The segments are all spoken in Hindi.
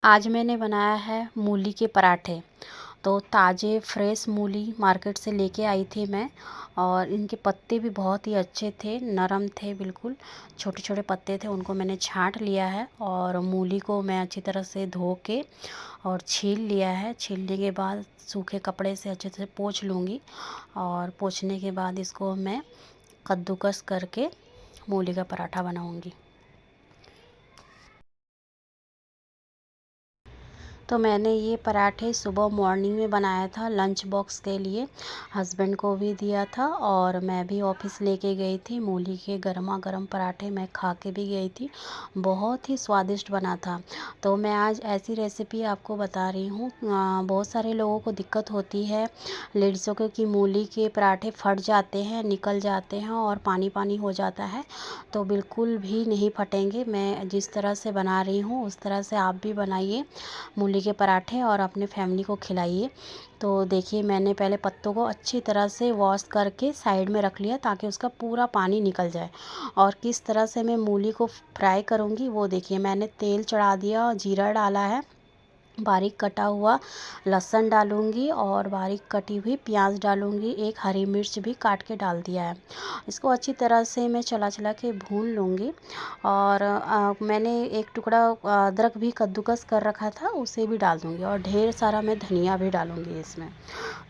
आज मैंने बनाया है मूली के पराठे। तो ताज़े फ्रेश मूली मार्केट से लेके आई थी मैं। और इनके पत्ते भी बहुत ही अच्छे थे, नरम थे बिल्कुल। छोटे छोटे पत्ते थे, उनको मैंने छांट लिया है और मूली को मैं अच्छी तरह से धो के और छील लिया है। छीलने के बाद सूखे कपड़े से अच्छे से पोंछ लूँगी और पोंछने के बाद इसको मैं कद्दूकस करके मूली का पराठा बनाऊँगी। तो मैंने ये पराठे सुबह मॉर्निंग में बनाया था लंच बॉक्स के लिए। हस्बैंड को भी दिया था और मैं भी ऑफिस लेके गई थी। मूली के गर्मा गर्म पराठे मैं खा के भी गई थी। बहुत ही स्वादिष्ट बना था। तो मैं आज ऐसी रेसिपी आपको बता रही हूँ। बहुत सारे लोगों को दिक्कत होती है लेडीज़ों को कि मूली के पराठे फट जाते हैं, निकल जाते हैं और पानी पानी हो जाता है। तो बिल्कुल भी नहीं फटेंगे। मैं जिस तरह से बना रही हूँ उस तरह से आप भी बनाइए मूली के पराठे और अपने फैमिली को खिलाइए। तो देखिए, मैंने पहले पत्तों को अच्छी तरह से वॉश करके साइड में रख लिया ताकि उसका पूरा पानी निकल जाए। और किस तरह से मैं मूली को फ्राई करूँगी वो देखिए। मैंने तेल चढ़ा दिया और जीरा डाला है, बारीक कटा हुआ लहसुन डालूंगी और बारीक कटी हुई प्याज डालूंगी। एक हरी मिर्च भी काट के डाल दिया है। इसको अच्छी तरह से मैं चला चला के भून लूँगी। और मैंने एक टुकड़ा अदरक भी कद्दूकस कर रखा था, उसे भी डाल दूँगी और ढेर सारा मैं धनिया भी डालूँगी इसमें।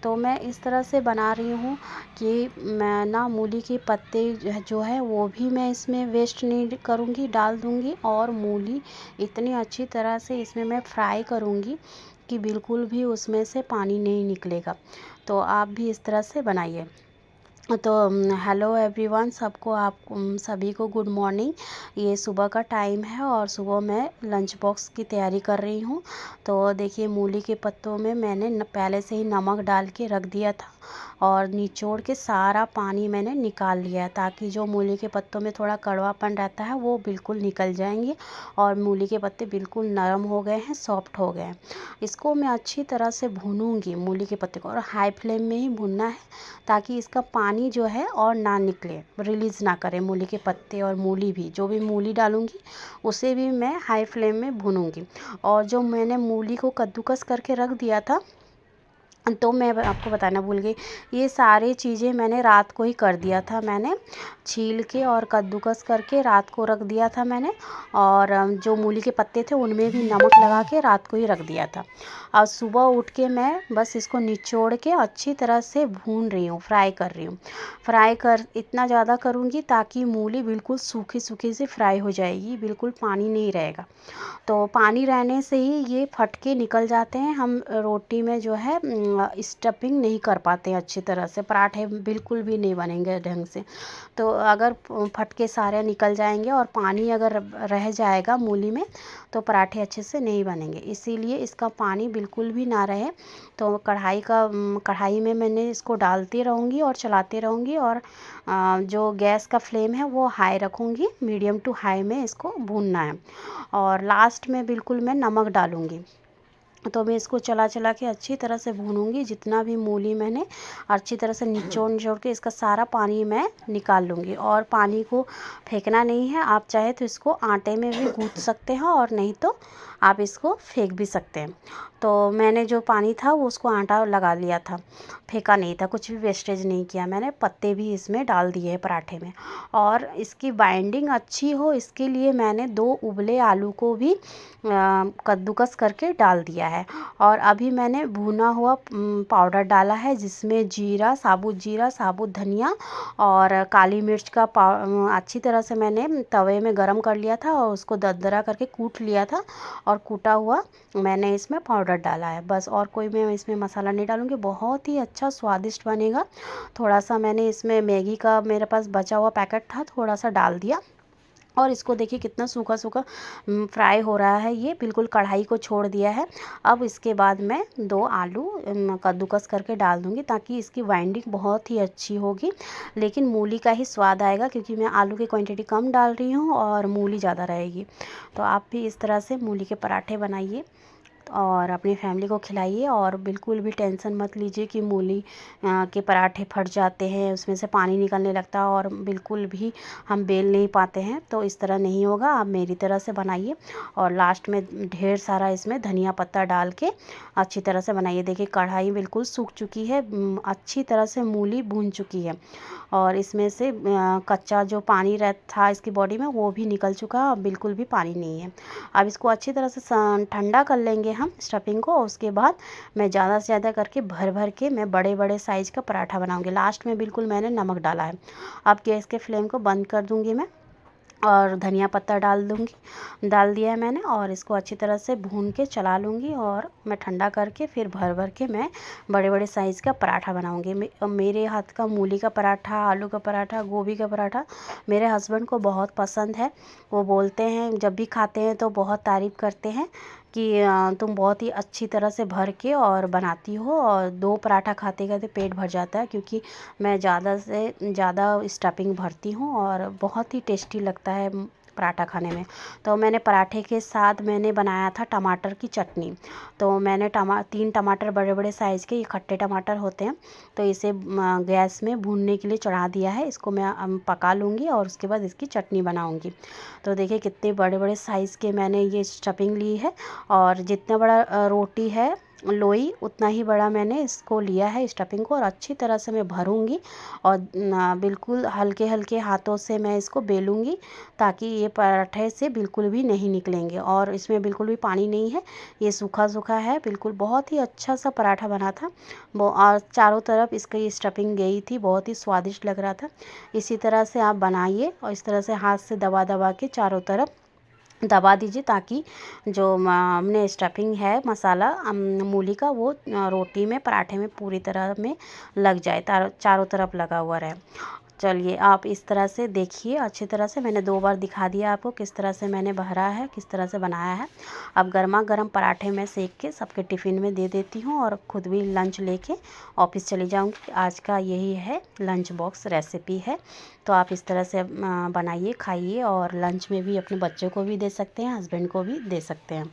तो मैं इस तरह से बना रही हूँ कि मैं ना मूली के पत्ते जो है वो भी मैं इसमें वेस्ट नहीं करूँगी, डाल दूँगी। और मूली इतनी अच्छी तरह से इसमें मैं फ्राई करूँगी कि बिल्कुल भी उसमें से पानी नहीं निकलेगा। तो आप भी इस तरह से बनाइए। तो हेलो एवरीवन, सबको आप सभी को गुड मॉर्निंग। ये सुबह का टाइम है और सुबह मैं लंच बॉक्स की तैयारी कर रही हूँ। तो देखिए, मूली के पत्तों में मैंने पहले से ही नमक डाल के रख दिया था और निचोड़ के सारा पानी मैंने निकाल लिया है ताकि जो मूली के पत्तों में थोड़ा कड़वापन रहता है वो बिल्कुल निकल जाएंगे। और मूली के पत्ते बिल्कुल नरम हो गए हैं, सॉफ्ट हो गए हैं। इसको मैं अच्छी तरह से भूनूंगी मूली के पत्ते को, और हाई फ्लेम में ही भूनना है ताकि इसका पानी जो है और ना निकले, रिलीज़ ना करे मूली के पत्ते। और मूली भी, जो भी मूली डालूंगी उसे भी मैं हाई फ्लेम में भूनूंगी। और जो मैंने मूली को कद्दूकस करके रख दिया था, तो मैं आपको बताना भूल गई, ये सारी चीज़ें मैंने रात को ही कर दिया था। मैंने छील के और कद्दूकस करके रात को रख दिया था मैंने। और जो मूली के पत्ते थे उनमें भी नमक लगा के रात को ही रख दिया था। और सुबह उठ के मैं बस इसको निचोड़ के अच्छी तरह से भून रही हूँ, फ्राई कर रही हूँ। फ्राई कर इतना ज़्यादा करूँगी ताकि मूली बिल्कुल सूखी सूखी सी फ्राई हो जाएगी, बिल्कुल पानी नहीं रहेगा। तो पानी रहने से ही ये फट के निकल जाते हैं। हम रोटी में जो है स्टफिंग नहीं कर पाते हैं अच्छी तरह से, पराठे बिल्कुल भी नहीं बनेंगे ढंग से। तो अगर फटके सारे निकल जाएंगे और पानी अगर रह जाएगा मूली में तो पराठे अच्छे से नहीं बनेंगे। इसीलिए इसका पानी बिल्कुल भी ना रहे। तो कढ़ाई में मैंने इसको डालती रहूँगी और चलाते रहूँगी। और जो गैस का फ्लेम है वो हाई रखूँगी, मीडियम टू हाई में इसको भूनना है। और लास्ट में बिल्कुल मैं नमक डालूँगी। तो मैं इसको चला चला के अच्छी तरह से भूनूंगी। जितना भी मूली मैंने अच्छी तरह से निचोड़ निचोड़ के इसका सारा पानी मैं निकाल लूँगी। और पानी को फेंकना नहीं है, आप चाहे तो इसको आटे में भी गूँथ सकते हैं और नहीं तो आप इसको फेंक भी सकते हैं। तो मैंने जो पानी था वो उसको आटा लगा लिया था, फेंका नहीं था, कुछ भी वेस्टेज नहीं किया मैंने। पत्ते भी इसमें डाल दिए हैं पराठे में। और इसकी बाइंडिंग अच्छी हो इसके लिए मैंने 2 उबले आलू को भी कद्दूकस करके डाल दिया है। और अभी मैंने भुना हुआ पाउडर डाला है जिसमें जीरा, साबुत धनिया और काली मिर्च का अच्छी तरह से मैंने तवे में गरम कर लिया था और उसको दरदरा करके कूट लिया था। और कूटा हुआ मैंने इसमें पाउडर डाला है बस, और कोई मैं इसमें मसाला नहीं डालूँगी। बहुत ही अच्छा स्वादिष्ट बनेगा। थोड़ा सा मैंने इसमें मैगी का मेरे पास बचा हुआ पैकेट था, थोड़ा सा डाल दिया। और इसको देखिए कितना सूखा सूखा फ्राई हो रहा है, ये बिल्कुल कढ़ाई को छोड़ दिया है। अब इसके बाद मैं 2 आलू कद्दूकस करके डाल दूँगी ताकि इसकी बाइंडिंग बहुत ही अच्छी होगी। लेकिन मूली का ही स्वाद आएगा क्योंकि मैं आलू की क्वांटिटी कम डाल रही हूँ और मूली ज़्यादा रहेगी। तो आप भी इस तरह से मूली के पराठे बनाइए। और अपनी फैमिली को खिलाइए और बिल्कुल भी टेंशन मत लीजिए कि मूली के पराठे फट जाते हैं, उसमें से पानी निकलने लगता है और बिल्कुल भी हम बेल नहीं पाते हैं। तो इस तरह नहीं होगा, आप मेरी तरह से बनाइए और लास्ट में ढेर सारा इसमें धनिया पत्ता डाल के अच्छी तरह से बनाइए। देखिए कढ़ाई बिल्कुल सूख चुकी है, अच्छी तरह से मूली भून चुकी है और इसमें से कच्चा जो पानी था इसकी बॉडी में वो भी निकल चुका है, अब बिल्कुल भी पानी नहीं है। अब इसको अच्छी तरह से ठंडा कर लेंगे हम स्टफिंग को, और उसके बाद मैं ज़्यादा से ज़्यादा करके भर भर के मैं बड़े बड़े साइज़ का पराठा बनाऊंगी। लास्ट में बिल्कुल मैंने नमक डाला है। अब गैस के फ्लेम को बंद कर दूंगी मैं और धनिया पत्ता डाल दिया है मैंने, और इसको अच्छी तरह से भून के चला लूँगी और मैं ठंडा करके फिर भर भर के मैं बड़े बड़े साइज़ का पराठा बनाऊँगी। मेरे हाथ का मूली का पराठा, आलू का पराठा, गोभी का पराठा मेरे हस्बैंड को बहुत पसंद है। वो बोलते हैं, जब भी खाते हैं तो बहुत तारीफ़ करते हैं कि तुम बहुत ही अच्छी तरह से भर के और बनाती हो, और 2 पराठा खाते खाते पेट भर जाता है, क्योंकि मैं ज़्यादा से ज़्यादा स्टफिंग भरती हूँ और बहुत ही टेस्टी लगता है पराठा खाने में। तो मैंने पराठे के साथ मैंने बनाया था टमाटर की चटनी। तो मैंने 3 टमाटर बड़े बड़े साइज़ के, ये खट्टे टमाटर होते हैं, तो इसे गैस में भूनने के लिए चढ़ा दिया है। इसको मैं पका लूँगी और उसके बाद इसकी चटनी बनाऊँगी। तो देखिए कितने बड़े बड़े साइज़ के मैंने ये स्टफिंग ली है, और जितना बड़ा रोटी है लोई उतना ही बड़ा मैंने इसको लिया है स्टफिंग को, और अच्छी तरह से मैं भरूंगी और बिल्कुल हल्के हल्के हाथों से मैं इसको बेलूंगी, ताकि ये पराठे से बिल्कुल भी नहीं निकलेंगे और इसमें बिल्कुल भी पानी नहीं है, ये सूखा सूखा है बिल्कुल। बहुत ही अच्छा सा पराठा बना था वो, और चारों तरफ इसकी स्टफिंग गई थी, बहुत ही स्वादिष्ट लग रहा था। इसी तरह से आप बनाइए और इस तरह से हाथ से दबा दबा के चारों तरफ दबा दीजिए, ताकि जो हमने स्टफिंग है मसाला मूली का, वो रोटी में पराठे में पूरी तरह में लग जाए, चारों तरफ लगा हुआ रहे। चलिए आप इस तरह से देखिए, अच्छी तरह से मैंने 2 बार दिखा दिया आपको किस तरह से मैंने भरा है, किस तरह से बनाया है। अब गर्मा गर्म पराठे मैं सेक के सबके टिफ़िन में दे देती हूँ और ख़ुद भी लंच लेके ऑफिस चली जाऊँगी। आज का यही है लंच बॉक्स रेसिपी है। तो आप इस तरह से बनाइए, खाइए, और लंच में भी अपने बच्चों को भी दे सकते हैं, हस्बैंड को भी दे सकते हैं।